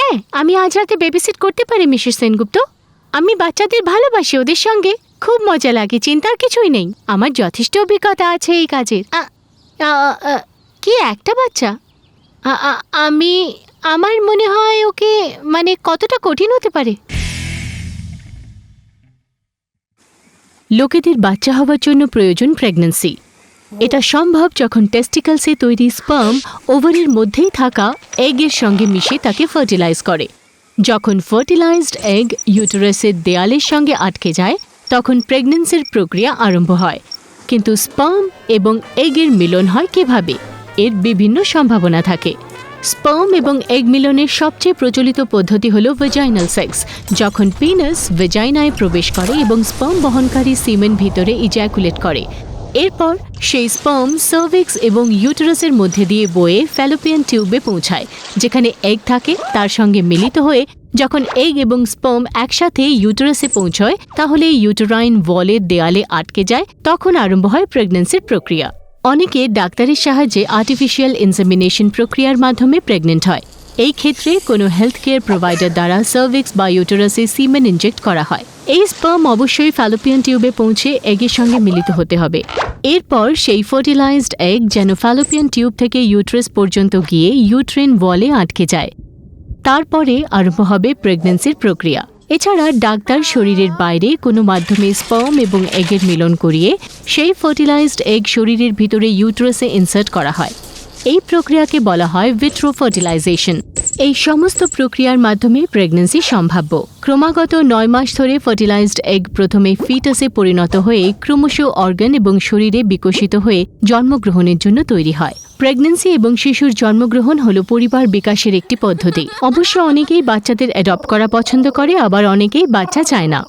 হ্যাঁ, আমি আজ রাতে বেবিসিট করতে পারি মিসেস সেনগুপ্ত। আমি বাচ্চাদের ভালোবাসি, ওদের সঙ্গে খুব মজা লাগে, চিন্তার কিছুই নেই। আমার যথেষ্ট অভিজ্ঞতা আছে এই কাজের। কি একটা বাচ্চা? আমার মনে হয় ওকে কতটা কঠিন হতে পারে। লোকেদের বাচ্চা হওয়ার জন্য প্রয়োজন প্রেগন্যান্সি। এটা সম্ভব যখন টেস্টিকলসে তৈরি স্পার্ম ওভারির মধ্যেই থাকা এগের সঙ্গে মিশে তাকে ফার্টিলাইজ করে। যখন ফার্টিলাইজড এগ ইউটেরাসের দেয়ালের সঙ্গে আটকে যায় তখন প্রেগন্যান্সির প্রক্রিয়া আরম্ভ হয়। কিন্তু স্পার্ম এবং এগের মিলন হয় কিভাবে? এর বিভিন্ন সম্ভাবনা থাকে। স্পার্ম এবং এগ মিলনের সবচেয়ে প্রচলিত পদ্ধতি হল ভেজাইনাল সেক্স, যখন পিনাস ভেজাইনায় প্রবেশ করে এবং স্পার্ম বহনকারী সিমেন ভিতরে ইজ্যাকুলেট করে। এরপর সেই স্পার্ম সার্ভিক্স এবং ইউটেরাসের মধ্যে দিয়ে বয়ে ফ্যালোপিয়ান টিউবে পৌঁছায়, যেখানে এগ থাকে। তার সঙ্গে মিলিত হয়ে যখন এগ এবং স্পার্ম একসাথে ইউটেরাসে পৌঁছয় তাহলে ইউটেরাইন ওয়ালের দেয়ালে আটকে যায়। তখন আরম্ভ হয় প্রেগন্যান্সির প্রক্রিয়া। অনেকে ডাক্তারের সাহায্যে আর্টিফিশিয়াল ইনসেমিনেশন প্রক্রিয়ার মাধ্যমে প্রেগনেন্ট হয়। এই ক্ষেত্রে কোনো হেলথ কেয়ার প্রোভাইডার দ্বারা সার্ভিক্স বা ইউটেরাসে সিমেন ইনজেক্ট করা হয়। এই স্পার্ম অবশ্যই ফ্যালোপিয়ান টিউবে পৌঁছে এগের সঙ্গে মিলিত হতে হবে। এরপর সেই ফার্টিলাইজড এগ যেন ফ্যালোপিয়ান টিউব থেকে ইউটেরাস পর্যন্ত গিয়ে ইউট্রিন ওয়ালে আটকে যায়। তারপরে আরম্ভ হবে প্রেগন্যান্সির প্রক্রিয়া। এছাড়া ডাক্তার শরীরের বাইরে কোনো মাধ্যমে স্পার্ম এবং এগের মিলন করিয়ে সেই ফার্টিলাইজড এগ শরীরের ভিতরে ইউটেরাসে ইনসার্ট করা হয়। এই প্রক্রিয়াকে বলা হয় ভিট্রো ফার্টিলাইজেশন। এই সমস্ত প্রক্রিয়ার মাধ্যমে প্রেগন্যান্সি সম্ভাব্য। ক্রমাগত 9 মাস ধরে ফার্টিলাইজড এগ প্রথমে ফিটাসে পরিণত হয়ে ক্রমশ অর্গান এবং শরীরে বিকশিত হয়ে জন্মগ্রহণের জন্য তৈরি হয়। প্রেগন্যান্সি এবং শিশুর জন্মগ্রহণ হলো পরিবার বিকাশের একটি পদ্ধতি। অবশ্য অনেকেই বাচ্চাদের অ্যাডপ্ট করা পছন্দ করে, আবার অনেকেই বাচ্চা চায় না।